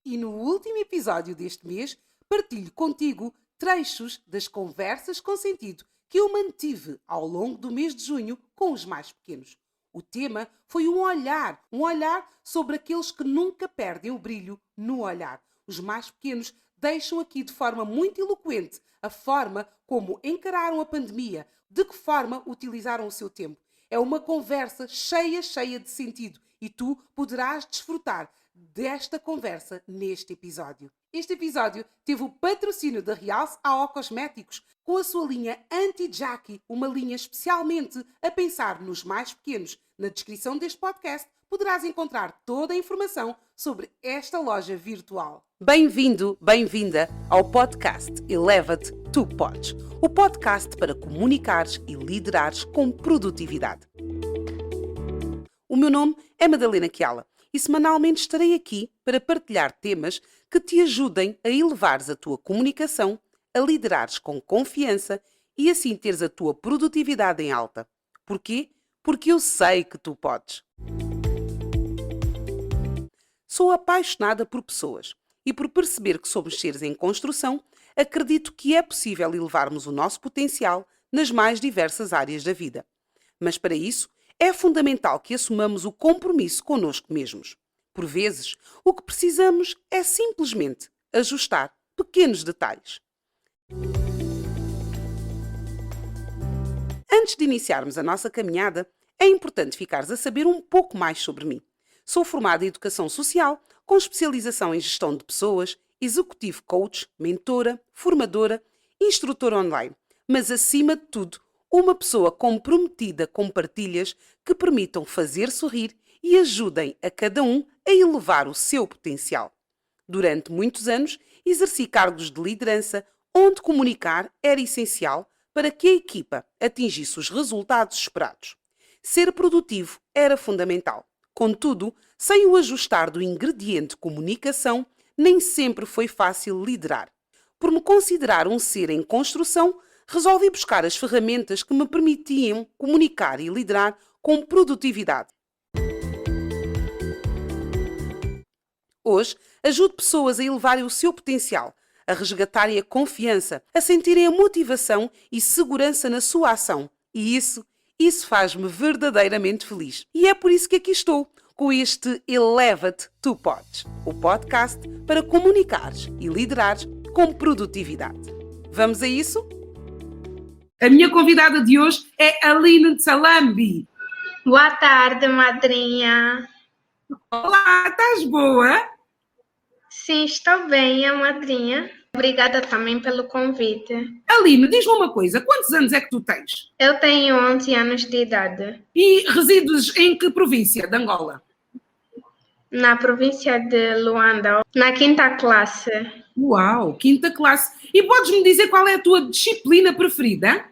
E no último episódio deste mês, partilho contigo trechos das conversas com sentido que eu mantive ao longo do mês de junho com os mais pequenos. O tema foi um olhar sobre aqueles que nunca perdem o brilho no olhar. Os mais pequenos deixam aqui de forma muito eloquente a forma como encararam a pandemia, de que forma utilizaram o seu tempo. É uma conversa cheia de sentido e tu poderás desfrutar desta conversa neste episódio. Este episódio teve o patrocínio da Realce AO Cosméticos com a sua linha Anti-Jackie, uma linha especialmente a pensar nos mais pequenos. Na descrição deste podcast poderás encontrar toda a informação sobre esta loja virtual. Bem-vindo, bem-vinda ao podcast Eleva-te, Tu Podes. O podcast para comunicares e liderares com produtividade. O meu nome é Madalena Chiala e semanalmente estarei aqui para partilhar temas que te ajudem a elevares a tua comunicação, a liderares com confiança e assim teres a tua produtividade em alta. Porquê? Porque eu sei que tu podes. Sou apaixonada por pessoas e por perceber que somos seres em construção, acredito que é possível elevarmos o nosso potencial nas mais diversas áreas da vida. Mas para isso, é fundamental que assumamos o compromisso connosco mesmos. Por vezes, o que precisamos é simplesmente ajustar pequenos detalhes. Antes de iniciarmos a nossa caminhada, é importante ficares a saber um pouco mais sobre mim. Sou formada em Educação Social, com especialização em Gestão de Pessoas, Executive Coach, mentora, formadora, instrutora online, mas acima de tudo, uma pessoa comprometida com partilhas que permitam fazer sorrir e ajudem a cada um a elevar o seu potencial. Durante muitos anos, exerci cargos de liderança, onde comunicar era essencial para que a equipa atingisse os resultados esperados. Ser produtivo era fundamental. Contudo, sem o ajustar do ingrediente comunicação, nem sempre foi fácil liderar. Por me considerar um ser em construção, resolvi buscar as ferramentas que me permitiam comunicar e liderar com produtividade. Hoje, ajudo pessoas a elevarem o seu potencial, a resgatarem a confiança, a sentirem a motivação e segurança na sua ação. E isso faz-me verdadeiramente feliz. E é por isso que aqui estou, com este Eleva-te, Tu Podes, o podcast para comunicares e liderares com produtividade. Vamos a isso? A minha convidada de hoje é Aline Salambi. Boa tarde, madrinha. Olá, estás boa? Sim, estou bem, a madrinha. Obrigada também pelo convite. Aline, diz-me uma coisa, quantos anos é que tu tens? Eu tenho 11 anos de idade. E resides em que província de Angola? Na província de Luanda, na 5ª classe. Uau, 5ª classe. E podes-me dizer qual é a tua disciplina preferida?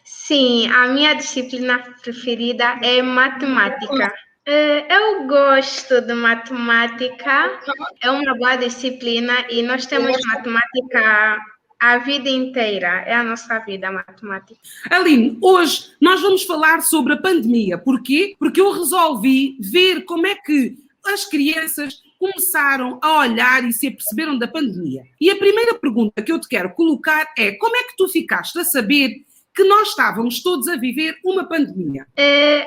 Sim, a minha disciplina preferida é matemática. Eu gosto de matemática, é uma boa disciplina e nós temos matemática a vida inteira, é a nossa vida, a matemática. Aline, hoje nós vamos falar sobre a pandemia. Porquê? Porque eu resolvi ver como é que as crianças começaram a olhar e se aperceberam da pandemia. E a primeira pergunta que eu te quero colocar é: como é que tu ficaste a saber que nós estávamos todos a viver uma pandemia?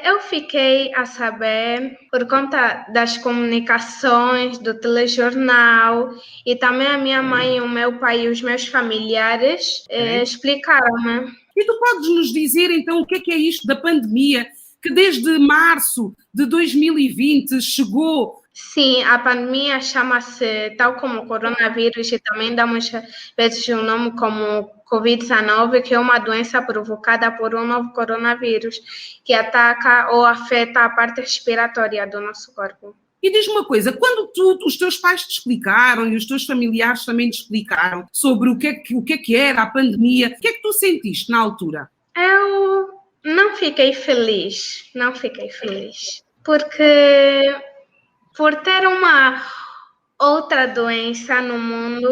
Eu fiquei a saber por conta das comunicações, do telejornal, e também a minha mãe, o meu pai e os meus familiares explicaram-me. E tu podes nos dizer então o que é isto da pandemia, que desde março de 2020 chegou? Sim, a pandemia chama-se tal como coronavírus e também damos vezes um nome como Covid-19, que é uma doença provocada por um novo coronavírus que ataca ou afeta a parte respiratória do nosso corpo. E diz-me uma coisa, quando os teus pais te explicaram e os teus familiares também te explicaram sobre o que é que era a pandemia, o que é que tu sentiste na altura? Eu não fiquei feliz, porque por ter uma outra doença no mundo,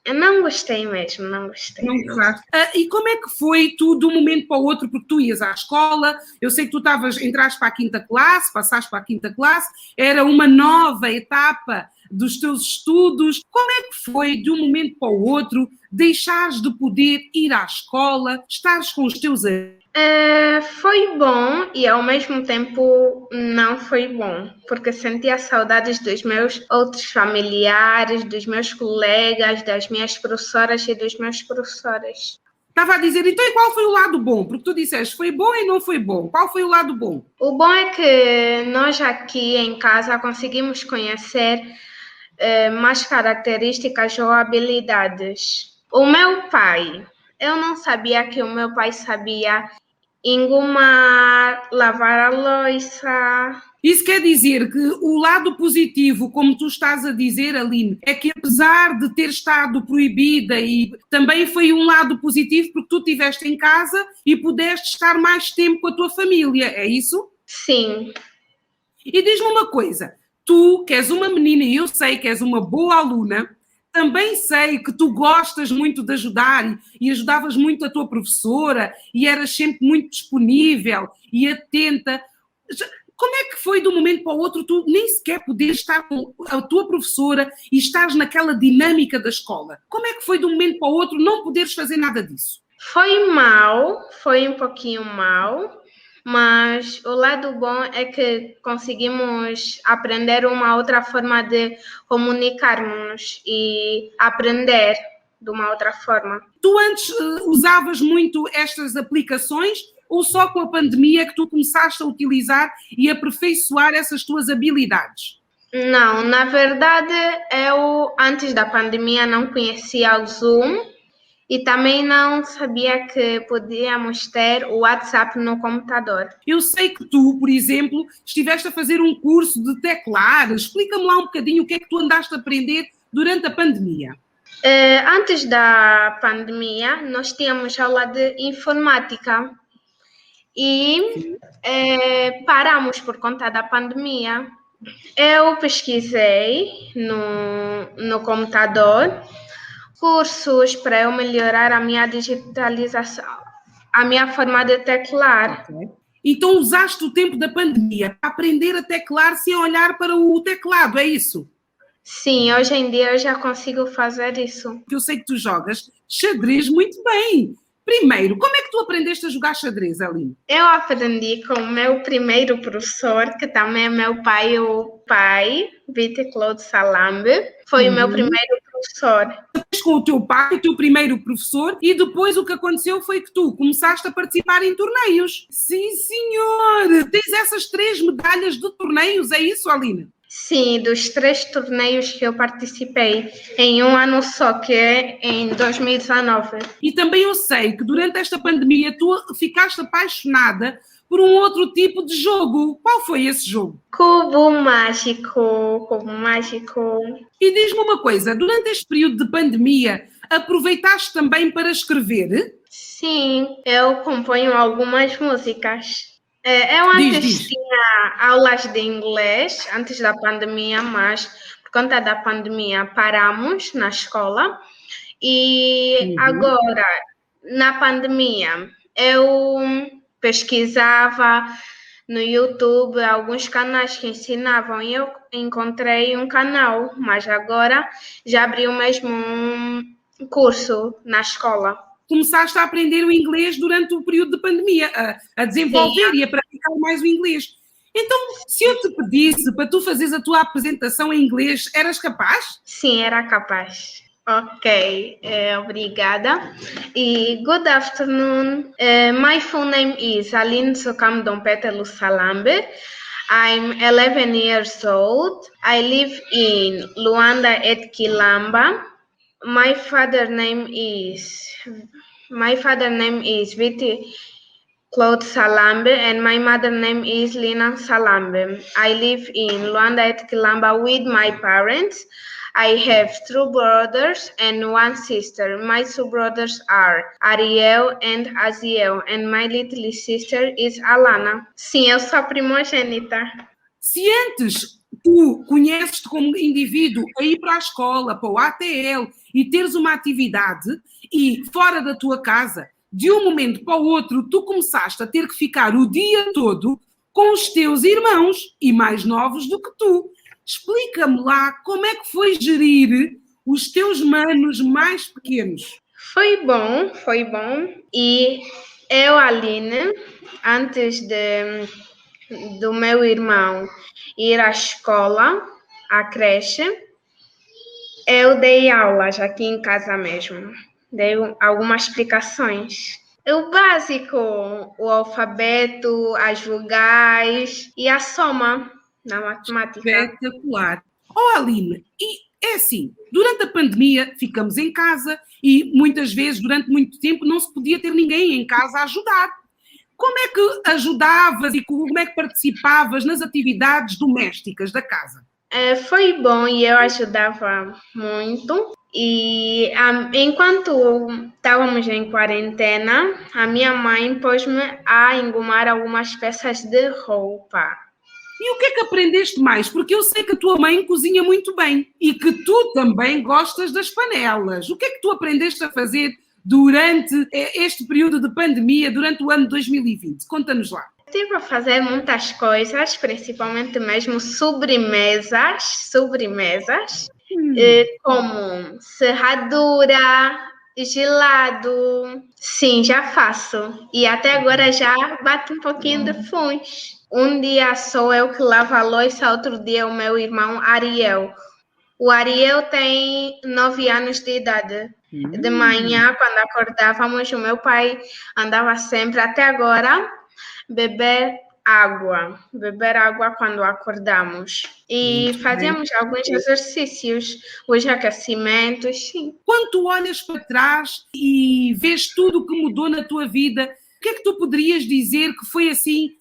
eu não gostei mesmo, não gostei. Não gostaste. E como é que foi tu de um momento para o outro, porque tu ias à escola, eu sei que tu entraste para a 5ª classe, passaste para a 5ª classe, era uma nova etapa dos teus estudos. Como é que foi, de um momento para o outro, deixares de poder ir à escola, estares com os teus amigos? Foi bom e ao mesmo tempo não foi bom, porque sentia saudades dos meus outros familiares, dos meus colegas, das minhas professoras e dos meus professores. Estava a dizer, então, e qual foi o lado bom? Porque tu disseste, foi bom e não foi bom. Qual foi o lado bom? O bom é que nós aqui em casa conseguimos conhecer mais características ou habilidades. O meu pai, eu não sabia que o meu pai sabia engomar, lavar a louça. Isso quer dizer que o lado positivo, como tu estás a dizer, Aline, é que apesar de ter estado proibida, e também foi um lado positivo porque tu estiveste em casa e pudeste estar mais tempo com a tua família, é isso? Sim. E diz-me uma coisa, tu que és uma menina e eu sei que és uma boa aluna, também sei que tu gostas muito de ajudar e ajudavas muito a tua professora e eras sempre muito disponível e atenta. Como é que foi de um momento para o outro tu nem sequer poderes estar com a tua professora e estares naquela dinâmica da escola? Como é que foi de um momento para o outro não poderes fazer nada disso? Foi mal, foi um pouquinho mal, mas o lado bom é que conseguimos aprender uma outra forma de comunicarmos e aprender de uma outra forma. Tu antes usavas muito estas aplicações ou só com a pandemia que tu começaste a utilizar e aperfeiçoar essas tuas habilidades? Não, na verdade, eu antes da pandemia não conhecia o Zoom e também não sabia que podíamos ter o WhatsApp no computador. Eu sei que tu, por exemplo, estiveste a fazer um curso de teclar. Explica-me lá um bocadinho o que é que tu andaste a aprender durante a pandemia. Antes da pandemia, nós tínhamos aula de informática e paramos por conta da pandemia. Eu pesquisei no computador cursos para eu melhorar a minha digitalização, a minha forma de teclar. Okay. Então usaste o tempo da pandemia para aprender a teclar sem olhar para o teclado, é isso? Sim, hoje em dia eu já consigo fazer isso. Eu sei que tu jogas xadrez muito bem. Primeiro, como é que tu aprendeste a jogar xadrez, Aline? Eu aprendi com o meu primeiro professor, que também é meu pai, o pai, Vite-Claude Salambe. Foi o meu primeiro professor. Com o teu pai, o teu primeiro professor, e depois o que aconteceu foi que tu começaste a participar em torneios. Sim, senhor! Tens essas 3 medalhas de torneios, é isso, Aline? Sim, dos 3 torneios que eu participei em um ano só, que é em 2019. E também eu sei que durante esta pandemia tu ficaste apaixonada por um outro tipo de jogo. Qual foi esse jogo? Cubo mágico, cubo mágico. E diz-me uma coisa, durante este período de pandemia, aproveitaste também para escrever? Sim, eu componho algumas músicas. Eu antes tinha aulas de inglês, antes da pandemia, mas por conta da pandemia paramos na escola. E agora, na pandemia, eu pesquisava no YouTube alguns canais que ensinavam e eu encontrei um canal, mas agora já abri o mesmo curso na escola. Começaste a aprender o inglês durante o período de pandemia, a desenvolver e a praticar mais o inglês. Então, se eu te pedisse para tu fazeres a tua apresentação em inglês, eras capaz? Sim, era capaz. Ok, obrigada. E good afternoon. My full name is Aline Sokam Dompetelu Salambe. I'm 11 years old. I live in Luanda et Quilamba. My father name is Viti Claude Salambe and my mother name is Lina Salambe. I live in Luanda et Quilamba with my parents. I have 2 brothers and 1 sister. My 2 brothers are Ariel and Aziel, and my little sister is Alana. Sim, eu sou a primogênita. Se antes tu conheces-te como indivíduo a ir para a escola, para o ATL e teres uma atividade e fora da tua casa, de um momento para o outro, tu começaste a ter que ficar o dia todo com os teus irmãos e mais novos do que tu. Explica-me lá como é que foi gerir os teus manos mais pequenos. Foi bom, foi bom. E eu, Aline, antes do meu irmão ir à escola, à creche, eu dei aulas aqui em casa mesmo. Dei algumas explicações. O básico, o alfabeto, as vogais e a soma na matemática. Espetacular. Oh, Aline, e é assim, durante a pandemia ficamos em casa e muitas vezes, durante muito tempo, não se podia ter ninguém em casa a ajudar. Como é que ajudavas e como é que participavas nas atividades domésticas da casa? Foi bom e eu ajudava muito. E enquanto estávamos em quarentena, a minha mãe pôs-me a engomar algumas peças de roupa. E o que é que aprendeste mais? Porque eu sei que a tua mãe cozinha muito bem e que tu também gostas das panelas. O que é que tu aprendeste a fazer durante este período de pandemia, durante o ano 2020? Conta-nos lá. Estive a fazer muitas coisas, principalmente mesmo sobremesas, como serradura, gelado. Sim, já faço. E até agora já bato um pouquinho de funs. Um dia sou eu que lavo a louça, outro dia o meu irmão Ariel. O Ariel tem 9 anos de idade. De manhã, quando acordávamos, o meu pai andava sempre, até agora, beber água quando acordamos. E fazíamos alguns exercícios, os aquecimentos, sim. Quando tu olhas para trás e vês tudo o que mudou na tua vida, o que é que tu poderias dizer que foi assim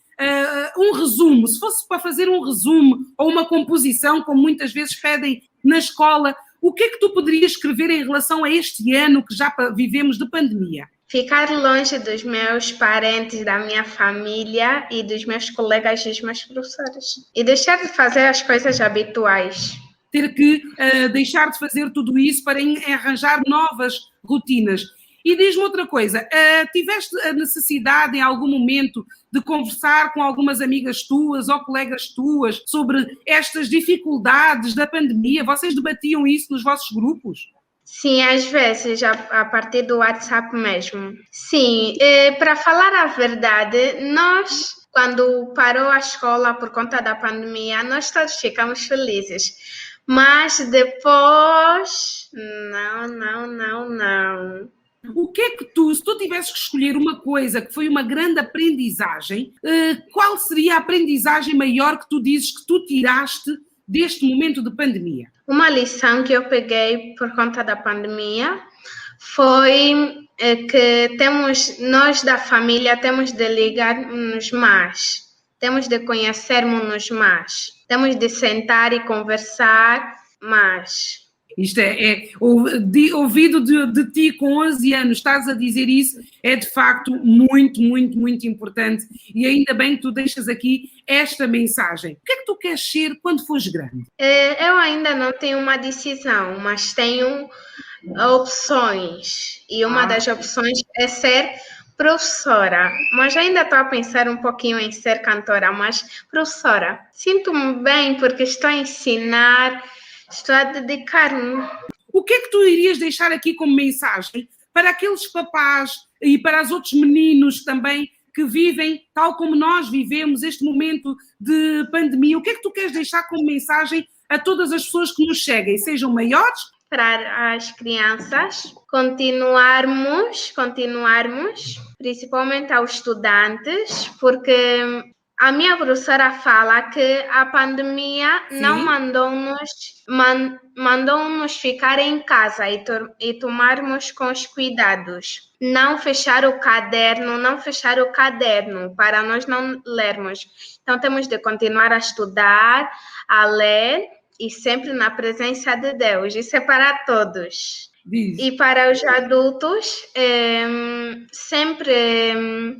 um resumo? Se fosse para fazer um resumo ou uma composição, como muitas vezes pedem na escola, o que é que tu poderias escrever em relação a este ano que já vivemos de pandemia? Ficar longe dos meus parentes, da minha família e dos meus colegas e dos meus professores. E deixar de fazer as coisas habituais. Ter que deixar de fazer tudo isso para arranjar novas rotinas. E diz-me outra coisa, tiveste a necessidade em algum momento de conversar com algumas amigas tuas ou colegas tuas sobre estas dificuldades da pandemia? Vocês debatiam isso nos vossos grupos? Sim, às vezes, a partir do WhatsApp mesmo. Sim, para falar a verdade, nós, quando parou a escola por conta da pandemia, nós todos ficamos felizes. Mas depois, não. O que é que tu, se tu tivesses que escolher uma coisa que foi uma grande aprendizagem, qual seria a aprendizagem maior que tu dizes que tu tiraste deste momento de pandemia? Uma lição que eu peguei por conta da pandemia foi que nós da família temos de ligar-nos mais, temos de conhecermos-nos mais, temos de sentar e conversar mais. Isto ouvido de ti com 11 anos, estás a dizer isso, é de facto muito importante e ainda bem que tu deixas aqui esta mensagem. O que é que tu queres ser quando fores grande? Eu ainda não tenho uma decisão, mas tenho opções e uma das opções é ser professora, mas ainda estou a pensar um pouquinho em ser cantora, mas professora. Sinto-me bem porque estou a ensinar, estou a dedicar-me. O que é que tu irias deixar aqui como mensagem para aqueles papás e para os outros meninos também que vivem, tal como nós vivemos, este momento de pandemia? O que é que tu queres deixar como mensagem a todas as pessoas que nos seguem, sejam maiores? Para as crianças continuarmos, principalmente aos estudantes, porque a minha professora fala que a pandemia não mandou-nos ficar em casa e tomarmos com os cuidados. Não fechar o caderno para nós não lermos. Então temos de continuar a estudar, a ler e sempre na presença de Deus. Isso é para todos. E para os adultos, sempre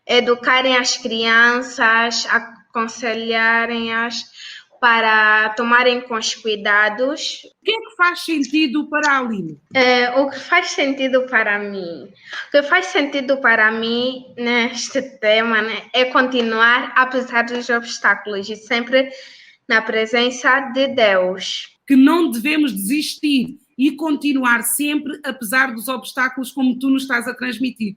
educarem as crianças, aconselharem-as para tomarem com os cuidados. O que é que faz sentido para a Aline? O que faz sentido para mim? O que faz sentido para mim neste tema, né, é continuar apesar dos obstáculos e sempre na presença de Deus. Que não devemos desistir e continuar sempre, apesar dos obstáculos, como tu nos estás a transmitir.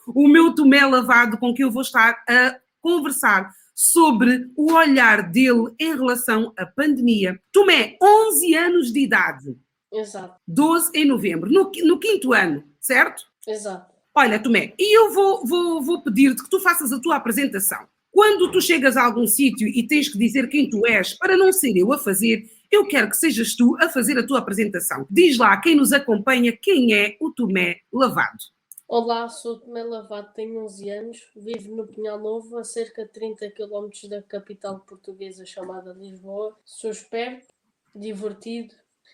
O meu Tomé Lavado, com quem eu vou estar a conversar sobre o olhar dele em relação à pandemia. Tomé, 11 anos de idade. Exato. 12 em novembro, no 5º ano, certo? Exato. Olha, Tomé, e eu vou pedir-te que tu faças a tua apresentação. Quando tu chegas a algum sítio e tens que dizer quem tu és, para não ser eu a fazer, eu quero que sejas tu a fazer a tua apresentação. Diz lá, quem nos acompanha, quem é o Tomé Lavado? Olá, sou o Tomé Lavado, tenho 11 anos, vivo no Pinhal Novo, a cerca de 30 km da capital portuguesa chamada Lisboa. Sou esperto, divertido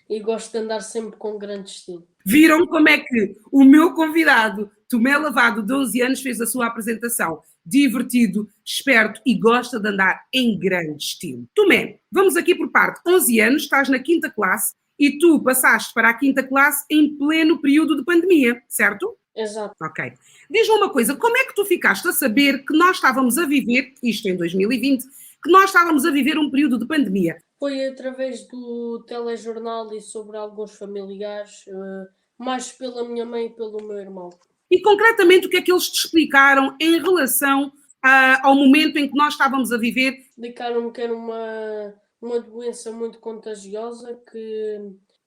e gosto de andar sempre com grande estilo. Viram como é que o meu convidado, Tomé Lavado, 12 anos, fez a sua apresentação? Divertido, esperto e gosta de andar em grande estilo. Tomé, vamos aqui por parte. 11 anos, estás na 5ª classe e tu passaste para a 5ª classe em pleno período de pandemia, certo? Exato. Ok. Diz-me uma coisa, como é que tu ficaste a saber que nós estávamos a viver, isto em 2020, que nós estávamos a viver um período de pandemia? Foi através do telejornal e sobre alguns familiares, mais pela minha mãe e pelo meu irmão. E concretamente o que é que eles te explicaram em relação ao momento em que nós estávamos a viver? Explicaram-me que era uma doença muito contagiosa que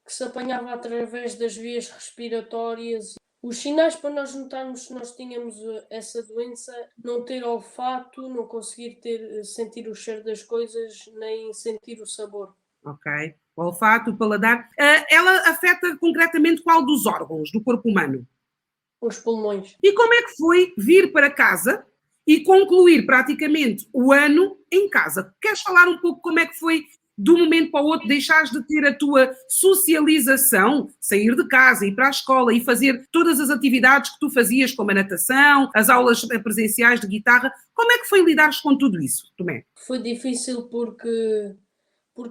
se apanhava através das vias respiratórias. Os sinais para nós notarmos que nós tínhamos essa doença, não ter olfato, não conseguir sentir o cheiro das coisas, nem sentir o sabor. Ok. O olfato, o paladar. Ela afeta concretamente qual dos órgãos do corpo humano? Os pulmões. E como é que foi vir para casa e concluir praticamente o ano em casa? Queres falar um pouco como é que foi de um momento para o outro, deixares de ter a tua socialização, sair de casa, ir para a escola e fazer todas as atividades que tu fazias, como a natação, as aulas presenciais de guitarra? Como é que foi lidares com tudo isso, Tomé? Foi difícil porque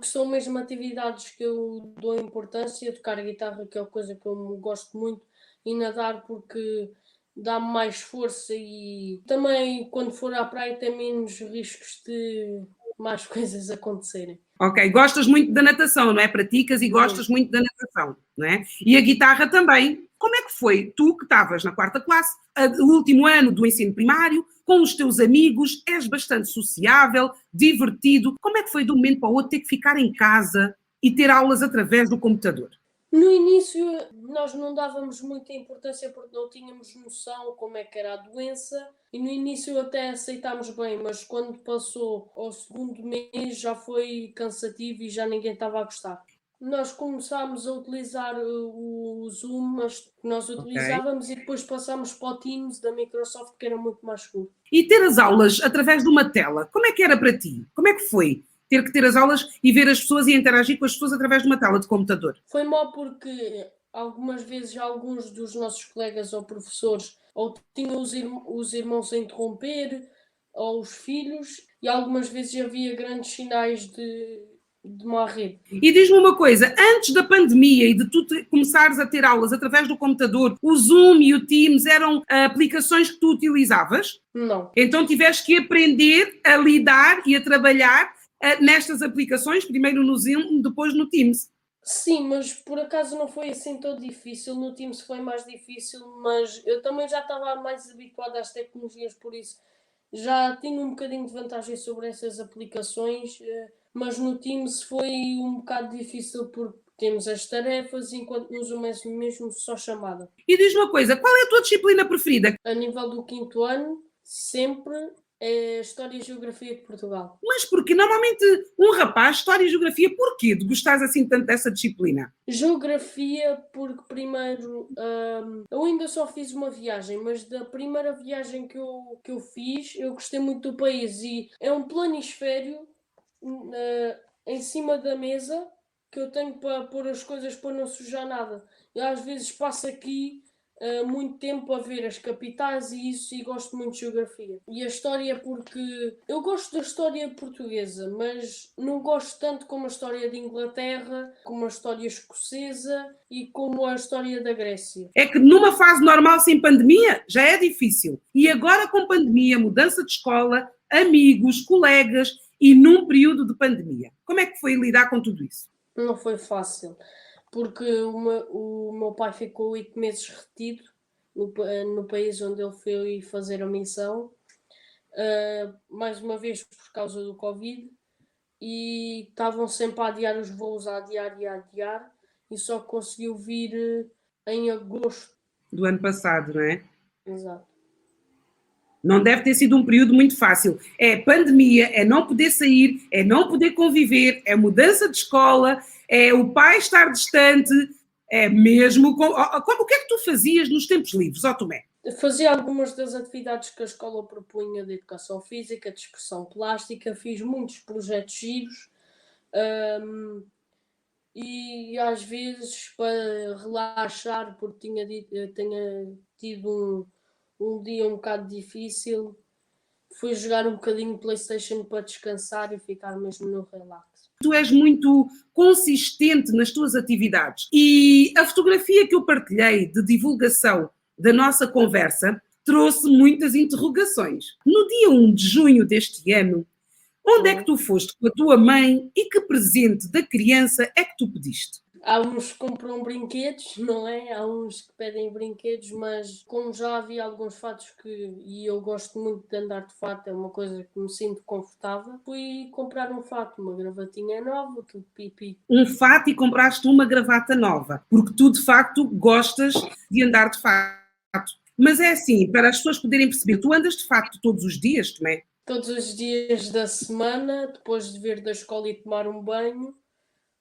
são mesmo atividades que eu dou importância, tocar a guitarra, que é uma coisa que eu gosto muito, e nadar porque dá-me mais força e também quando for à praia tem menos riscos de mais coisas acontecerem. Ok, gostas muito da natação, não é? Praticas e gostas muito da natação, não é? E a guitarra também. Como é que foi? Tu que estavas na 4ª classe, o último ano do ensino primário, com os teus amigos, és bastante sociável, divertido. Como é que foi de um momento para o outro ter que ficar em casa e ter aulas através do computador? No início nós não dávamos muita importância porque não tínhamos noção como é que era a doença e no início até aceitámos bem, mas quando passou ao 2º mês já foi cansativo e já ninguém estava a gostar. Nós começámos a utilizar o Zoom, mas nós utilizávamos e depois passámos para o Teams da Microsoft, que era muito mais seguro. E ter as aulas através de uma tela, como é que era para ti? Como é que foi? Ter que ter as aulas e ver as pessoas e interagir com as pessoas através de uma tela de computador? Foi mal porque algumas vezes alguns dos nossos colegas ou professores ou tinham os irmãos a interromper ou os filhos e algumas vezes havia grandes sinais de má rede. E diz-me uma coisa, antes da pandemia e de tu começares a ter aulas através do computador, o Zoom e o Teams eram aplicações que tu utilizavas? Não. Então tiveste que aprender a lidar e a trabalhar nestas aplicações, primeiro no Zoom, depois no Teams. Sim, mas por acaso não foi assim tão difícil. No Teams foi mais difícil, mas eu também já estava mais habituada às tecnologias, por isso já tinha um bocadinho de vantagem sobre essas aplicações, mas no Teams foi um bocado difícil porque temos as tarefas, enquanto no Zoom é mesmo só chamada. E diz-me uma coisa, qual é a tua disciplina preferida? A nível do 5º ano, sempre é História e Geografia de Portugal. Mas porque normalmente um rapaz, História e Geografia, porquê de gostares assim tanto dessa disciplina? Geografia, porque primeiro, eu ainda só fiz uma viagem, mas da primeira viagem que eu fiz, eu gostei muito do país e é um planisfério em cima da mesa que eu tenho para pôr as coisas para não sujar nada. Eu às vezes passo aqui muito tempo a ver as capitais e isso, e gosto muito de geografia. E a história porque eu gosto da história portuguesa, mas não gosto tanto como a história de Inglaterra, como a história escocesa e como a história da Grécia. É que numa fase normal sem pandemia já é difícil. E agora com pandemia, mudança de escola, amigos, colegas, e num período de pandemia. Como é que foi lidar com tudo isso? Não foi fácil, porque o meu pai ficou 8 meses retido no país onde ele foi fazer a missão, mais uma vez por causa do Covid, e estavam sempre a adiar os voos, a adiar, e só conseguiu vir em agosto. Do ano passado, não é? Exato. Não deve ter sido um período muito fácil. É pandemia, é não poder sair, é não poder conviver, é mudança de escola, é o pai estar distante, é mesmo... O que é que tu fazias nos tempos livres, ó Tomé? Fazia algumas das atividades que a escola propunha de educação física, de expressão plástica, fiz muitos projetos giros, e às vezes para relaxar, porque tinha tido um dia um bocado difícil, fui jogar um bocadinho de PlayStation para descansar e ficar mesmo no relax. Tu és muito consistente nas tuas atividades e a fotografia que eu partilhei de divulgação da nossa conversa trouxe muitas interrogações. No dia 1 de junho deste ano, onde é que tu foste com a tua mãe e que presente da criança é que tu pediste? Há uns que compram brinquedos, não é? Há uns que pedem brinquedos, mas como já havia alguns fatos e eu gosto muito de andar de fato, é uma coisa que me sinto confortável, fui comprar um fato, uma gravatinha nova, tudo pipi. Um fato e compraste uma gravata nova, porque tu de facto gostas de andar de fato. Mas é assim, para as pessoas poderem perceber, tu andas de fato todos os dias, Tomé? Todos os dias da semana, depois de vir da escola e tomar um banho,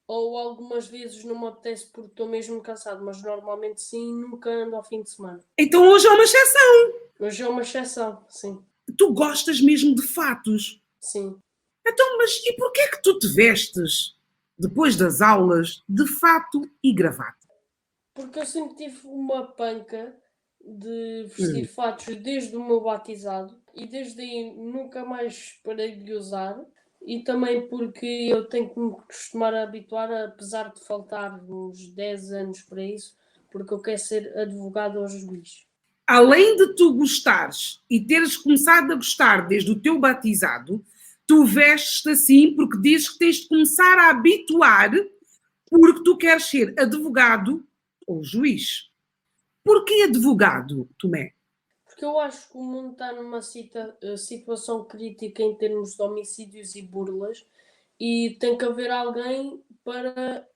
ou algumas vezes não me apetece porque estou mesmo cansado, mas normalmente sim, nunca ando ao fim de semana. Então hoje é uma exceção. Hoje é uma exceção, sim. Tu gostas mesmo de fatos? Sim. Então, mas e porquê é que tu te vestes, depois das aulas, de fato e gravata? Porque eu sempre tive uma panca de vestir fatos desde o meu batizado e desde aí nunca mais parei de usar. E também porque eu tenho que me acostumar a habituar, apesar de faltar uns 10 anos para isso, porque eu quero ser advogado ao juiz. Além de tu gostares e teres começado a gostar desde o teu batizado, tu vestes-te assim porque dizes que tens de começar a habituar porque tu queres ser advogado ou juiz. Porquê advogado, Tomé? Porque eu acho que o mundo está numa situação crítica em termos de homicídios e burlas e tem que haver alguém para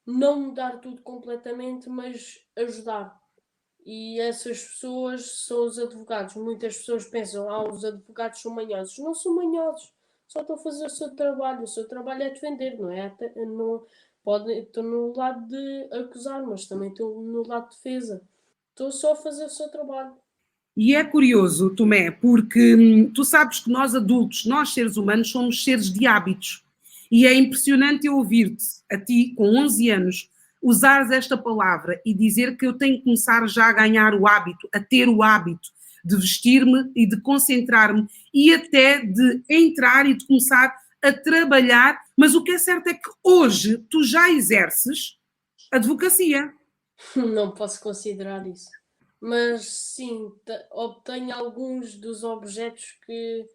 não mudar tudo completamente, mas ajudar. E essas pessoas são os advogados. Muitas pessoas pensam, os advogados são manhosos. Não são manhosos, só estão a fazer o seu trabalho. O seu trabalho é defender, não é? Estou no lado de acusar, mas também estou no lado de defesa. Estou só a fazer o seu trabalho. E é curioso, Tomé, porque tu sabes que nós adultos, nós seres humanos, somos seres de hábitos. E é impressionante eu ouvir-te, a ti, com 11 anos, usares esta palavra e dizer que eu tenho que começar já a ganhar o hábito, a ter o hábito de vestir-me e de concentrar-me e até de entrar e de começar a trabalhar. Mas o que é certo é que hoje tu já exerces advocacia. Não posso considerar isso. Mas sim, obtenho alguns dos objetos que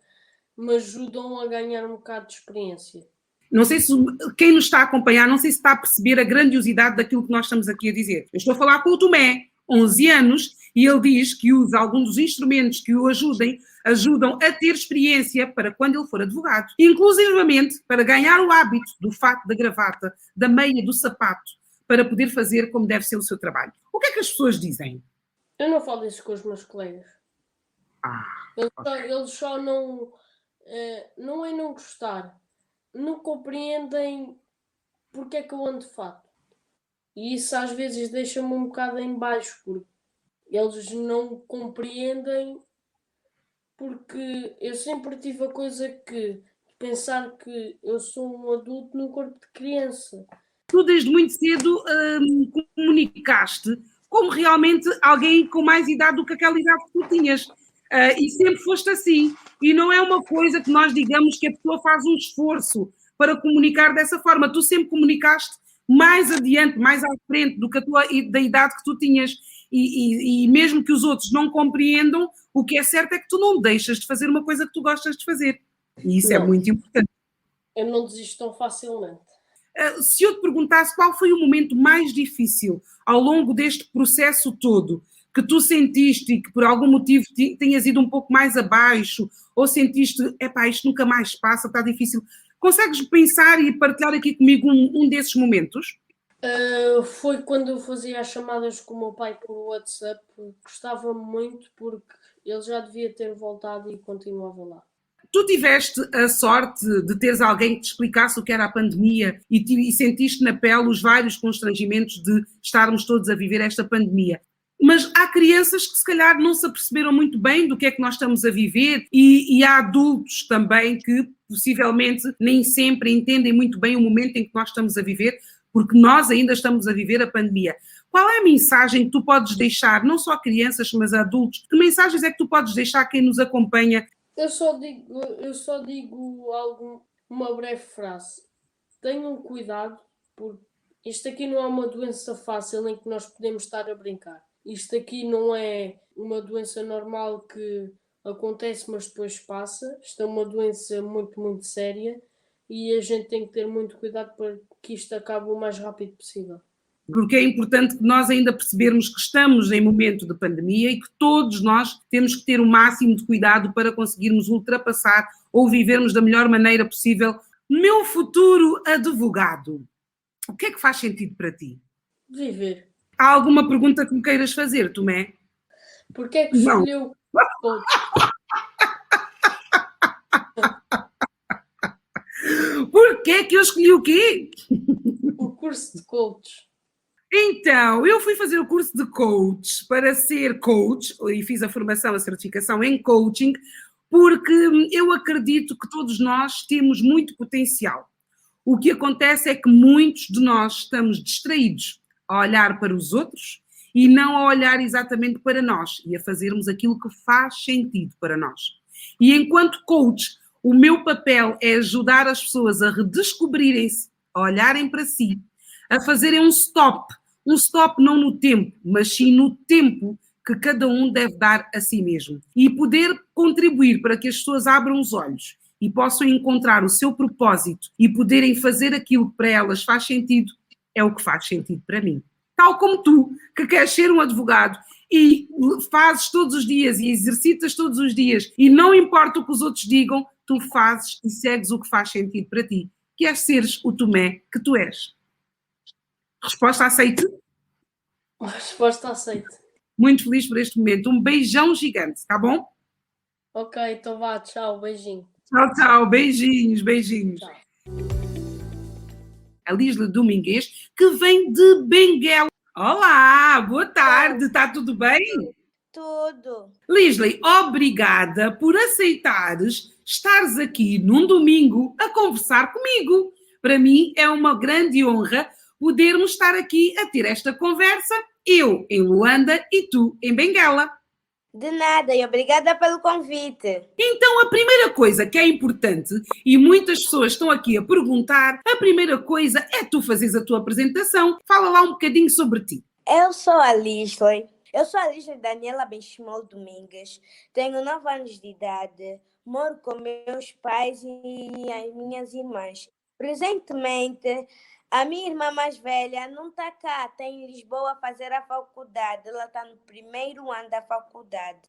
me ajudam a ganhar um bocado de experiência. Não sei se quem nos está a acompanhar, não sei se está a perceber a grandiosidade daquilo que nós estamos aqui a dizer. Eu estou a falar com o Tomé, 11 anos, e ele diz que usa alguns dos instrumentos que o ajudam a ter experiência para quando ele for advogado. Inclusivamente para ganhar o hábito do fato, da gravata, da meia, do sapato, para poder fazer como deve ser o seu trabalho. O que é que as pessoas dizem? Eu não falo isso com os meus colegas. Eles só não... não é não gostar. Não compreendem porque é que eu ando de fato. E isso às vezes deixa-me um bocado em baixo, porque eles não compreendem, porque eu sempre tive a coisa que pensar que eu sou um adulto num corpo de criança. Tu desde muito cedo comunicaste como realmente alguém com mais idade do que aquela idade que tu tinhas. E sempre foste assim. E não é uma coisa que nós digamos que a pessoa faz um esforço para comunicar dessa forma. Tu sempre comunicaste mais adiante, mais à frente da idade que tu tinhas. E mesmo que os outros não compreendam, o que é certo é que tu não deixas de fazer uma coisa que tu gostas de fazer. E isso é Não. muito importante. Eu não desisto tão facilmente. Se eu te perguntasse qual foi o momento mais difícil ao longo deste processo todo, que tu sentiste e que por algum motivo tenhas ido um pouco mais abaixo, ou sentiste, epá, isto nunca mais passa, está difícil, consegues pensar e partilhar aqui comigo um desses momentos? Foi quando eu fazia as chamadas com o meu pai por WhatsApp. Gostava muito porque ele já devia ter voltado e continuava lá. Tu tiveste a sorte de teres alguém que te explicasse o que era a pandemia e sentiste na pele os vários constrangimentos de estarmos todos a viver esta pandemia. Mas há crianças que se calhar não se aperceberam muito bem do que é que nós estamos a viver e há adultos também que possivelmente nem sempre entendem muito bem o momento em que nós estamos a viver, porque nós ainda estamos a viver a pandemia. Qual é a mensagem que tu podes deixar, não só a crianças, mas a adultos? Que mensagens é que tu podes deixar a quem nos acompanha? Eu só digo uma breve frase. Tenham cuidado, porque isto aqui não é uma doença fácil em que nós podemos estar a brincar. Isto aqui não é uma doença normal que acontece, mas depois passa. Isto é uma doença muito, muito séria e a gente tem que ter muito cuidado para que isto acabe o mais rápido possível. Porque é importante que nós ainda percebermos que estamos em momento de pandemia e que todos nós temos que ter o máximo de cuidado para conseguirmos ultrapassar ou vivermos da melhor maneira possível. Meu futuro advogado, o que é que faz sentido para ti? Viver. Há alguma pergunta que me queiras fazer, Tomé? Porquê é que Não. escolheu coach? Porquê é que eu escolhi o quê? O curso de coach? Então, eu fui fazer o curso de coach para ser coach e fiz a formação, a certificação em coaching, porque eu acredito que todos nós temos muito potencial. O que acontece é que muitos de nós estamos distraídos a olhar para os outros e não a olhar exatamente para nós e a fazermos aquilo que faz sentido para nós. E enquanto coach, o meu papel é ajudar as pessoas a redescobrirem-se, a olharem para si, a fazerem um stop não no tempo, mas sim no tempo que cada um deve dar a si mesmo e poder contribuir para que as pessoas abram os olhos e possam encontrar o seu propósito e poderem fazer aquilo que para elas faz sentido, é o que faz sentido para mim. Tal como tu, que queres ser um advogado e fazes todos os dias e exercitas todos os dias e não importa o que os outros digam, tu fazes e segues o que faz sentido para ti, que é seres o Tomé que tu és. Resposta aceite? Resposta aceita. Muito feliz por este momento. Um beijão gigante, tá bom? Ok, então vá, tchau, beijinho. Tchau, tchau. Beijinhos, beijinhos. Tchau. A Lisla Domingues, que vem de Benguela. Olá, boa tarde, está tudo bem? Tudo. Lisley, obrigada por aceitares estares aqui num domingo a conversar comigo. Para mim é uma grande honra podermos estar aqui a ter esta conversa, eu em Luanda e tu em Benguela. De nada e obrigada pelo convite. Então, a primeira coisa que é importante, e muitas pessoas estão aqui a perguntar, a primeira coisa é tu fazeres a tua apresentação. Fala lá um bocadinho sobre ti. Eu sou a Lisley. Eu sou a Lisley Daniela Benchimol Domingues. Tenho 9 anos de idade. Moro com meus pais e as minhas irmãs. Presentemente, a minha irmã mais velha não está cá, está em Lisboa a fazer a faculdade. Ela está no primeiro ano da faculdade.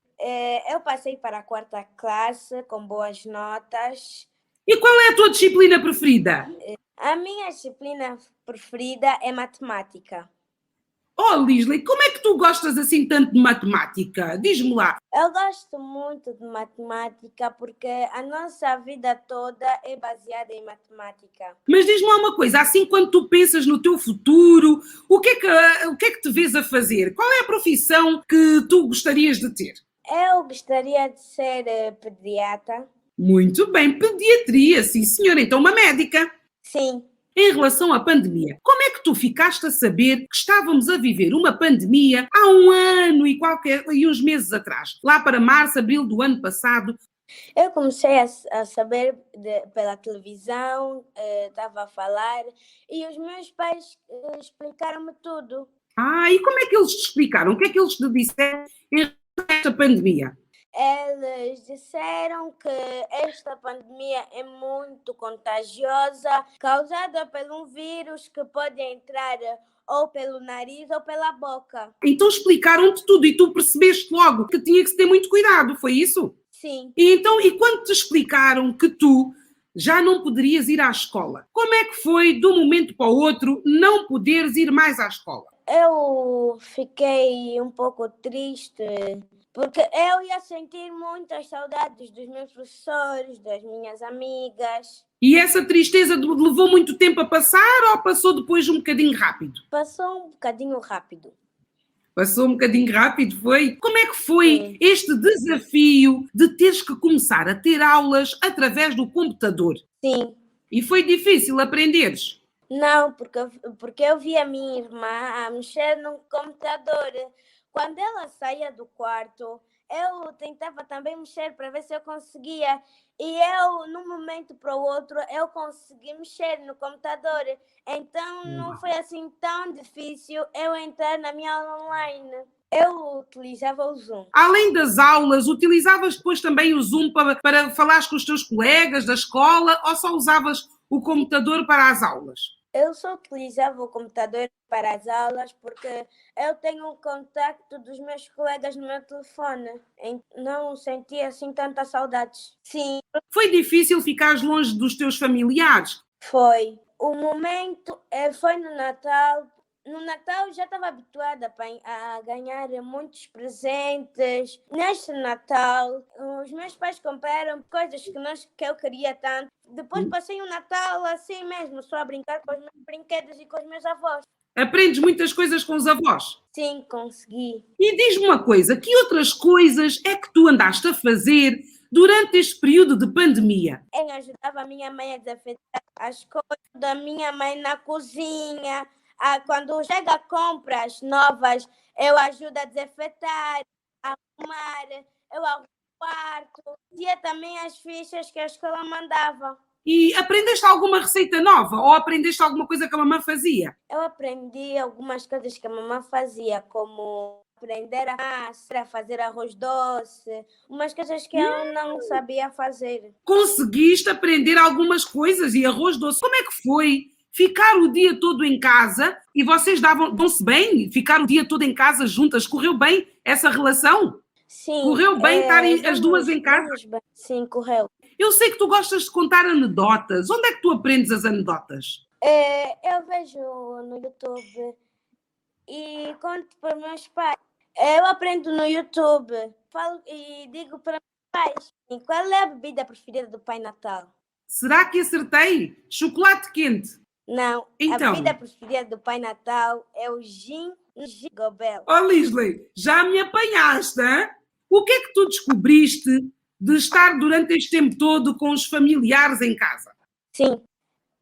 Eu passei para a 4ª classe com boas notas. E qual é a tua disciplina preferida? A minha disciplina preferida é matemática. Oh, Lisley, como é que tu gostas assim tanto de matemática? Diz-me lá. Eu gosto muito de matemática porque a nossa vida toda é baseada em matemática. Mas diz-me lá uma coisa, assim quando tu pensas no teu futuro, o que é que te vês a fazer? Qual é a profissão que tu gostarias de ter? Eu gostaria de ser pediatra. Muito bem, pediatria, sim senhora, então uma médica. Sim. Em relação à pandemia, como é que tu ficaste a saber que estávamos a viver uma pandemia há um ano e uns meses atrás? Lá para março, abril do ano passado. Eu comecei a saber pela televisão, estava a falar, e os meus pais explicaram-me tudo. E como é que eles te explicaram? O que é que eles te disseram em relação a esta pandemia? Eles disseram que esta pandemia é muito contagiosa, causada por um vírus que pode entrar ou pelo nariz ou pela boca. Então explicaram-te tudo e tu percebeste logo que tinha que se ter muito cuidado, foi isso? Sim, E quando te explicaram que tu já não poderias ir à escola, como é que foi de um momento para o outro não poderes ir mais à escola? eu fiquei um pouco triste, porque eu ia sentir muitas saudades dos meus professores, das minhas amigas. E essa tristeza levou muito tempo a passar ou passou depois um bocadinho rápido? Passou um bocadinho rápido. Passou um bocadinho rápido, foi? Como é que foi Sim. este desafio de teres que começar a ter aulas através do computador? Sim. E foi difícil aprenderes? Não, porque eu vi a minha irmã a mexer no computador. Quando ela saía do quarto, eu tentava também mexer para ver se eu conseguia. E eu, num momento para o outro, eu consegui mexer no computador. Então, não foi assim tão difícil eu entrar na minha aula online. Eu utilizava o Zoom. Além das aulas, utilizavas depois também o Zoom para falares com os teus colegas da escola ou só usavas o computador para as aulas? Eu só utilizava o computador para as aulas porque eu tenho um contacto dos meus colegas no meu telefone. Não sentia assim tantas saudades. Sim, Foi difícil ficares longe dos teus familiares? foi. O momento foi no Natal. No Natal eu já estava habituada a ganhar muitos presentes. Neste Natal, os meus pais compraram coisas que eu queria tanto. Depois passei o Natal assim mesmo, só a brincar com os meus brinquedos e com os meus avós. Aprendes muitas coisas com os avós? Sim, consegui. E diz-me uma coisa, que outras coisas é que tu andaste a fazer durante este período de pandemia? Eu ajudava a minha mãe a desinfetar as coisas da minha mãe na cozinha. Quando chega compras novas, eu ajudo a desinfetar, a arrumar, eu arrumo o quarto. Tinha também as fichas que a escola mandava. E aprendeste alguma receita nova ou aprendeste alguma coisa que a mamãe fazia? Eu aprendi algumas coisas que a mamãe fazia, como aprender a massa, fazer arroz doce, umas coisas que eu não sabia fazer. Conseguiste aprender algumas coisas e arroz doce. Como é que foi ficar o dia todo em casa e vocês dão-se bem? Ficar o dia todo em casa juntas? Correu bem essa relação? Sim. Correu bem estarem as duas em casa? Sim, correu. Eu sei que tu gostas de contar anedotas. Onde é que tu aprendes as anedotas? Eu vejo no YouTube e conto para meus pais. Eu aprendo no YouTube, falo e digo para meus pais. E qual é a bebida preferida do Pai Natal? Será que acertei? Chocolate quente. Não, Então? A bebida preferida do Pai Natal é o gin Gobel. Oh, Lisley, já me apanhaste, hein? O que é que tu descobriste de estar durante este tempo todo com os familiares em casa? Sim,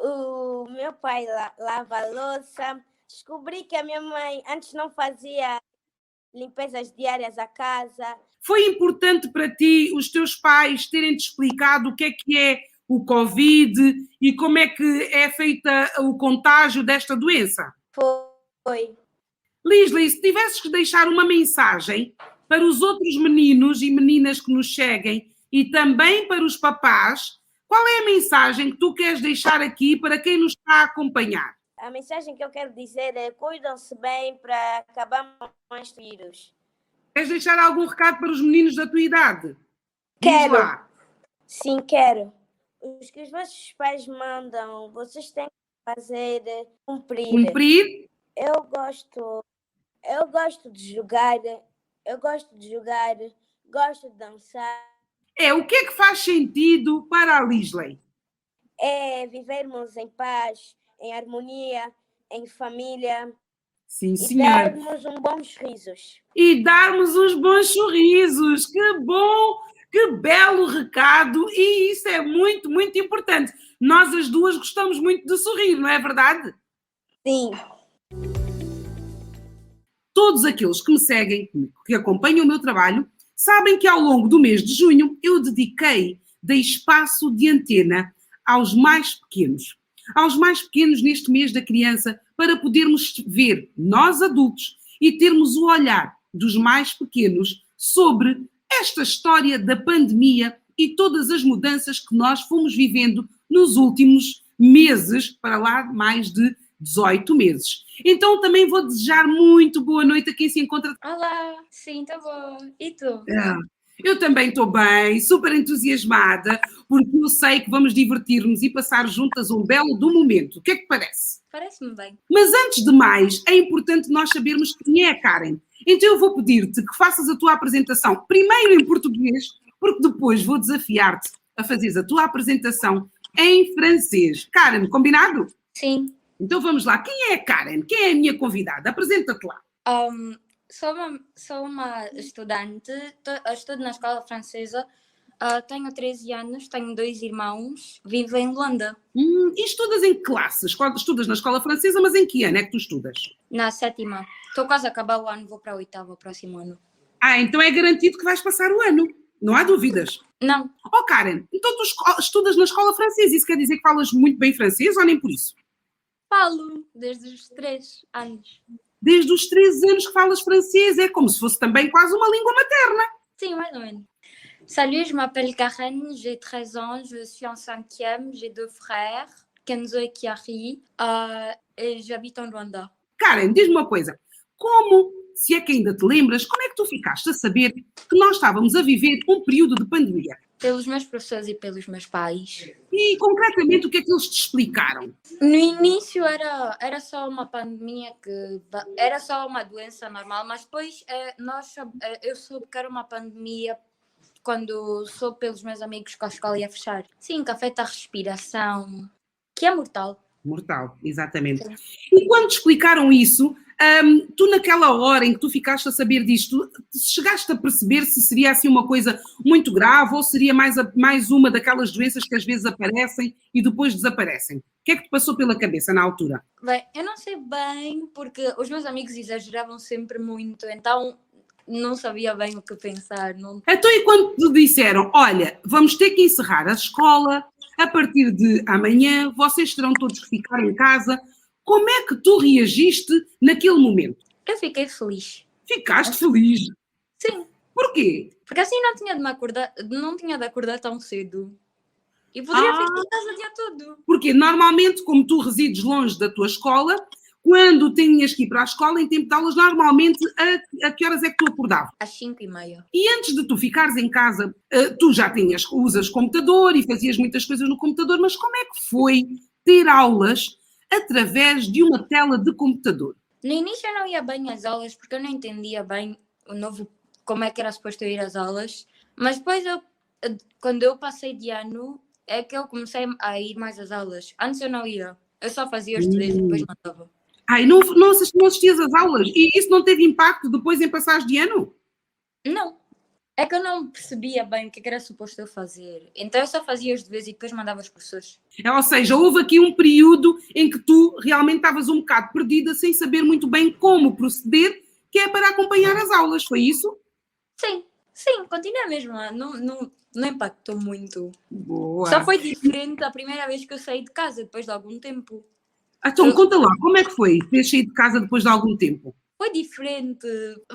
o meu pai lava a louça. Descobri que a minha mãe antes não fazia limpezas diárias à casa. Foi importante para ti os teus pais terem-te explicado o que é o Covid e como é que é feita o contágio desta doença? Foi. Lisley, se tivesses que deixar uma mensagem para os outros meninos e meninas que nos seguem e também para os papás, qual é a mensagem que tu queres deixar aqui para quem nos está a acompanhar? A mensagem que eu quero dizer é cuidam-se bem para acabar com este vírus. Queres deixar algum recado para os meninos da tua idade? Quero. Diz lá. Sim, quero. Os que os vossos pais mandam, vocês têm que fazer cumprir. Cumprir? Eu gosto de jogar, gosto de dançar. O que é que faz sentido para a Lisley? É vivermos em paz, em harmonia, em família. Sim, e senhor. darmos bons risos. E darmos uns bons sorrisos. Que bom, que belo recado. E isso é muito, muito importante. Nós as duas gostamos muito de sorrir, não é verdade? Sim. Todos aqueles que me seguem, que acompanham o meu trabalho, sabem que ao longo do mês de junho eu dei espaço de antena aos mais pequenos. Aos mais pequenos neste mês da criança, para podermos ver, nós adultos, e termos o olhar dos mais pequenos sobre esta história da pandemia e todas as mudanças que nós fomos vivendo nos últimos meses, para lá mais de 18 meses. Então também vou desejar muito boa noite a quem se encontra. Olá, sim, tá bom. E tu? Eu também estou bem, super entusiasmada, porque eu sei que vamos divertir-nos e passar juntas um belo do momento. O que é que parece? Parece-me bem. Mas antes de mais, é importante nós sabermos quem é a Karen. Então eu vou pedir-te que faças a tua apresentação primeiro em português, porque depois vou desafiar-te a fazeres a tua apresentação em francês. Karen, combinado? Sim. Então vamos lá. Quem é a Karen? Quem é a minha convidada? Apresenta-te lá. Sou uma estudante, estudo na escola francesa, tenho 13 anos, tenho 2 irmãos, vivo em Luanda, E estudas em que classe? Estudas na escola francesa, mas em que ano é que tu estudas? na 7ª. Estou quase a acabar o ano, vou para a 8ª, o próximo ano. Então é garantido que vais passar o ano. Não há dúvidas. Não, Oh, Karen, então tu estudas na escola francesa. Isso quer dizer que falas muito bem francês ou nem por isso? falo desde os 3 anos. Desde os 13 anos que falas francês. É como se fosse também quase uma língua materna. Sim, mais ou menos. Salut, je m'appelle Karen, j'ai 13 ans, je suis en 5e, j'ai 2 frères, Kenzo et Kiari, et j'habite en Luanda. Karen, diz-me uma coisa. Como, se é que ainda te lembras, como é que tu ficaste a saber que nós estávamos a viver um período de pandemia? Pelos meus professores e pelos meus pais. E, concretamente, o que é que eles te explicaram? No início era só uma pandemia, era só uma doença normal, mas depois eu soube que era uma pandemia quando soube pelos meus amigos que a escola ia fechar. Sim, que afeta a respiração, que é mortal. Mortal, exatamente. Sim. E quando te explicaram isso, tu naquela hora em que tu ficaste a saber disto, chegaste a perceber se seria assim uma coisa muito grave ou seria mais uma daquelas doenças que às vezes aparecem e depois desaparecem? O que é que te passou pela cabeça na altura? Bem, eu não sei bem, porque os meus amigos exageravam sempre muito, então não sabia bem o que pensar. Não... Então, e quando te disseram, olha, vamos ter que encerrar a escola, a partir de amanhã vocês terão todos que ficar em casa, como é que tu reagiste naquele momento? Eu fiquei feliz. Ficaste feliz. Sim, Porquê? porque assim não tinha de acordar tão cedo. E poderia ficar em casa o dia todo. Porque normalmente, como tu resides longe da tua escola, quando tinhas que ir para a escola, em tempo de aulas, normalmente, a que horas é que tu acordavas? Às 5h30. E antes de tu ficares em casa, tu já usas computador e fazias muitas coisas no computador, mas como é que foi ter aulas através de uma tela de computador? No início eu não ia bem às aulas, porque eu não entendia bem como é que era suposto eu ir às aulas. Mas depois, quando eu passei de ano, é que eu comecei a ir mais às aulas. Antes eu não ia. Eu só fazia os deveres e depois mandava. Não assistias às aulas? E isso não teve impacto depois em passares de ano? Não. É que eu não percebia bem o que era suposto eu fazer. Então eu só fazia os deveres e depois mandava os professores. Ou seja, houve aqui um período em que tu realmente estavas um bocado perdida, sem saber muito bem como proceder, que é para acompanhar as aulas, foi isso? Sim, continua mesmo. Não impactou muito. Boa. Só foi diferente a primeira vez que eu saí de casa, depois de algum tempo. Então, conta lá, como é que foi ter saído de casa depois de algum tempo? Foi diferente.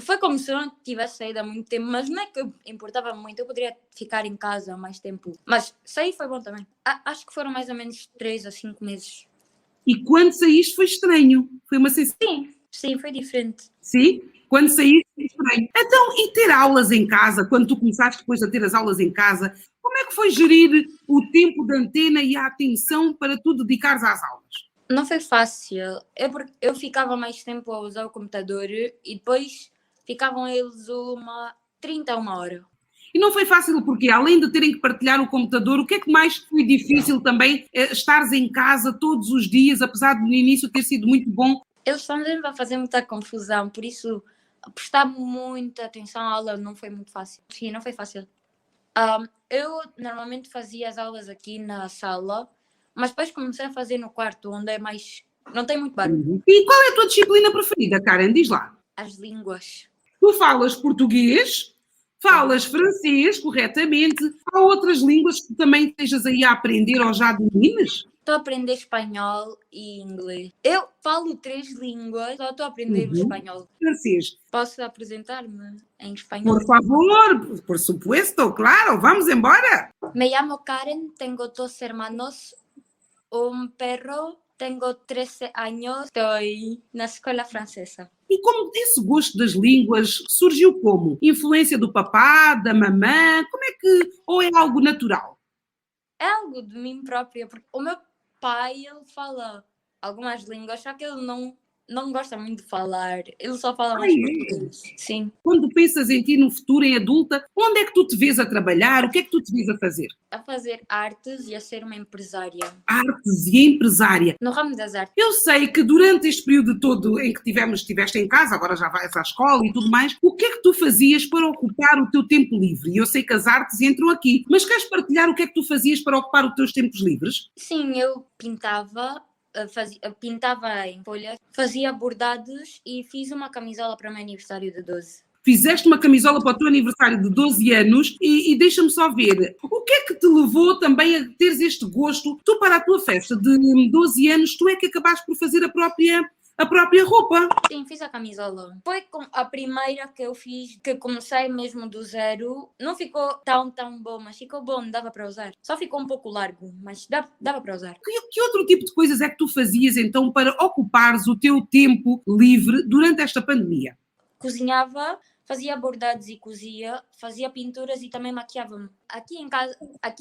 Foi como se eu não tivesse saído há muito tempo, mas não é que eu importava muito. Eu poderia ficar em casa há mais tempo. Mas sair foi bom também. Acho que foram mais ou menos 3 a 5 meses. E quando saíste foi estranho? Foi uma sensação? Sim, foi diferente. Sim? Quando saíste foi estranho. Então, e ter aulas em casa, quando tu começaste depois a ter as aulas em casa, como é que foi gerir o tempo de antena e a atenção para tu dedicares às aulas? Não foi fácil. Eu ficava mais tempo a usar o computador e depois ficavam eles 30 a 1 hora. E não foi fácil porque, além de terem que partilhar o computador, o que é que mais foi difícil também estares em casa todos os dias, apesar de no início ter sido muito bom? Eles estão sempre a fazer muita confusão, por isso prestar muita atenção à aula não foi muito fácil. Sim, não foi fácil. Eu normalmente fazia as aulas aqui na sala, mas depois comecei a fazer no quarto, onde não tem muito barulho. E qual é a tua disciplina preferida, Karen? Diz lá. As línguas. Tu falas português, falas francês corretamente. Há outras línguas que também estejas aí a aprender ou já domines? Estou a aprender espanhol e inglês. Eu falo 3 línguas, só estou a aprender o espanhol. Francês. Posso apresentar-me em espanhol? Por favor, por supuesto, claro, vamos embora. Me llamo Karen, tengo 2 hermanos, un perro, tengo 13 años, estoy na escola francesa. E como esse gosto das línguas surgiu como? Influência do papá, da mamã? Como é que... Ou é algo natural? É algo de mim própria, porque o meu pai, ele fala algumas línguas, só que ele não gosta muito de falar. Ele só fala mais português. Sim. Quando pensas em ti no futuro, em adulta, onde é que tu te vês a trabalhar? O que é que tu te vês a fazer? A fazer artes e a ser uma empresária. Artes e empresária. No ramo das artes. Eu sei que durante este período todo em que estiveste em casa, agora já vais à escola e tudo mais, o que é que tu fazias para ocupar o teu tempo livre? E eu sei que as artes entram aqui, mas queres partilhar o que é que tu fazias para ocupar os teus tempos livres? Sim, eu pintava em folhas, fazia bordados e fiz uma camisola para o meu aniversário de 12. Fizeste uma camisola para o teu aniversário de 12 anos e deixa-me só ver, o que é que te levou também a teres este gosto? Tu, para a tua festa de 12 anos, tu é que acabaste por fazer a própria roupa? Sim, fiz a camisola. Foi a primeira que eu fiz, que comecei mesmo do zero. Não ficou tão bom, mas ficou bom, dava para usar. Só ficou um pouco largo, mas dava para usar. Que outro tipo de coisas é que tu fazias então para ocupares o teu tempo livre durante esta pandemia? Cozinhava, fazia bordados e cozia, fazia pinturas e também maquiava-me. Aqui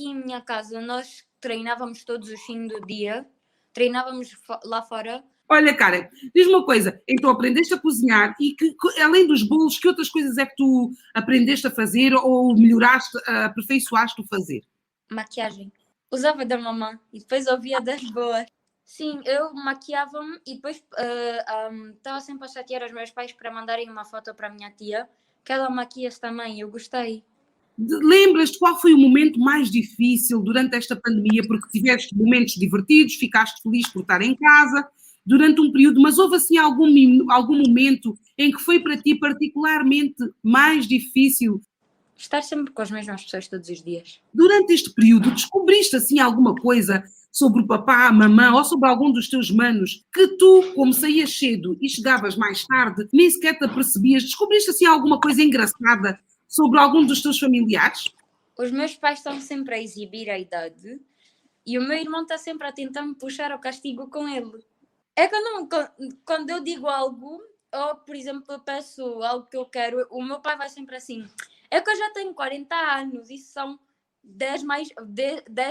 em minha casa, nós treinávamos todos os fins do dia, treinávamos lá fora. Olha, Karen, diz-me uma coisa, então aprendeste a cozinhar e que, além dos bolos, que outras coisas é que tu aprendeste a fazer ou melhoraste, aperfeiçoaste o fazer? Maquiagem. Usava da mamãe e depois ouvia das boas. Sim, eu maquiava-me e depois estava sempre a chatear os meus pais para mandarem uma foto para a minha tia, que ela maquia-se também, eu gostei. Lembras-te qual foi o momento mais difícil durante esta pandemia? Porque tiveste momentos divertidos, ficaste feliz por estar em casa durante um período, mas houve assim algum momento em que foi para ti particularmente mais difícil? Estar sempre com as mesmas pessoas todos os dias. Durante este período, descobriste assim alguma coisa sobre o papá, a mamã ou sobre algum dos teus manos que tu, como saías cedo e chegavas mais tarde, nem sequer te apercebias? Descobriste assim alguma coisa engraçada sobre algum dos teus familiares? Os meus pais estão sempre a exibir a idade e o meu irmão está sempre a tentar me puxar ao castigo com ele. É que quando eu digo algo, ou por exemplo eu peço algo que eu quero, o meu pai vai sempre assim, é que eu já tenho 40 anos, isso são 10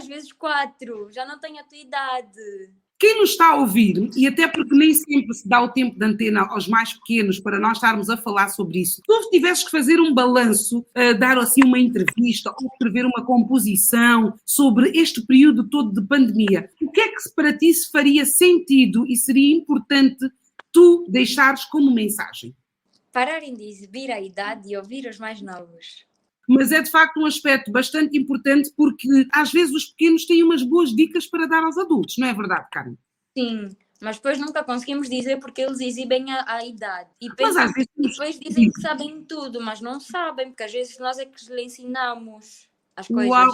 vezes 4, já não tenho a tua idade. Quem nos está a ouvir, e até porque nem sempre se dá o tempo de antena aos mais pequenos para nós estarmos a falar sobre isso, tu tivesses que fazer um balanço, dar assim uma entrevista ou escrever uma composição sobre este período todo de pandemia, o que é que para ti se faria sentido e seria importante tu deixares como mensagem? Pararem de exibir a idade e ouvir os mais novos. Mas é de facto um aspecto bastante importante porque às vezes os pequenos têm umas boas dicas para dar aos adultos, não é verdade, Karen? Sim, mas depois nunca conseguimos dizer porque eles exibem a idade. E depois dizem que sabem tudo, mas não sabem, porque às vezes nós é que lhe ensinamos as coisas. Uau,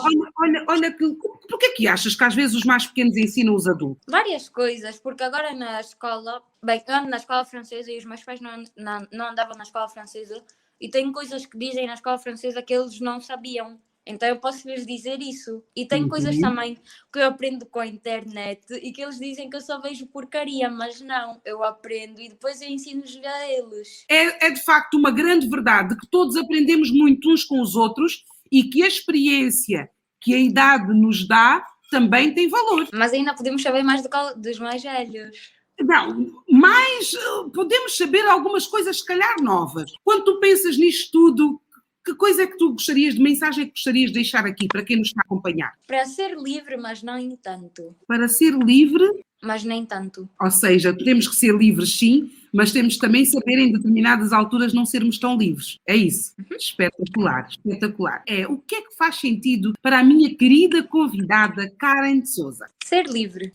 olha, por que é que achas que às vezes os mais pequenos ensinam os adultos? Várias coisas, porque agora na escola, bem, eu ando na escola francesa e os meus pais não andavam na escola francesa, e tem coisas que dizem na escola francesa que eles não sabiam. Então eu posso lhes dizer isso. E tem coisas também que eu aprendo com a internet e que eles dizem que eu só vejo porcaria, mas não, eu aprendo e depois eu ensino-lhes a eles. É de facto uma grande verdade que todos aprendemos muito uns com os outros e que a experiência que a idade nos dá também tem valor. Mas ainda podemos saber mais dos mais velhos. Não, mas podemos saber algumas coisas, se calhar, novas. Quando tu pensas nisto tudo, que coisa é que tu gostarias, de mensagem é que gostarias de deixar aqui para quem nos está a acompanhar? Para ser livre, mas não em tanto. Para ser livre... Mas nem tanto. Ou seja, temos que ser livres sim, mas temos também saber em determinadas alturas não sermos tão livres. É isso. Espetacular, espetacular. O que é que faz sentido para a minha querida convidada Karen de Sousa? Ser livre.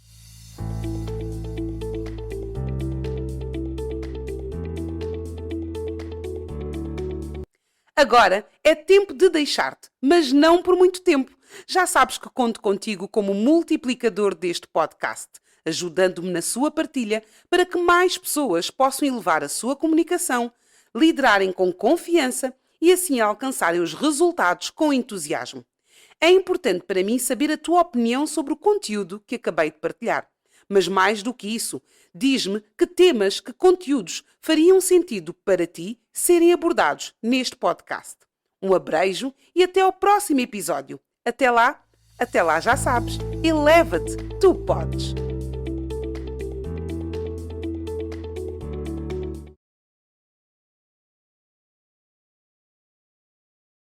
Agora é tempo de deixar-te, mas não por muito tempo. Já sabes que conto contigo como multiplicador deste podcast, ajudando-me na sua partilha para que mais pessoas possam elevar a sua comunicação, liderarem com confiança e assim alcançarem os resultados com entusiasmo. É importante para mim saber a tua opinião sobre o conteúdo que acabei de partilhar. Mas mais do que isso, diz-me que temas, que conteúdos fariam sentido para ti serem abordados neste podcast. Um abraço e até ao próximo episódio. Até lá já sabes, eleva-te, tu podes!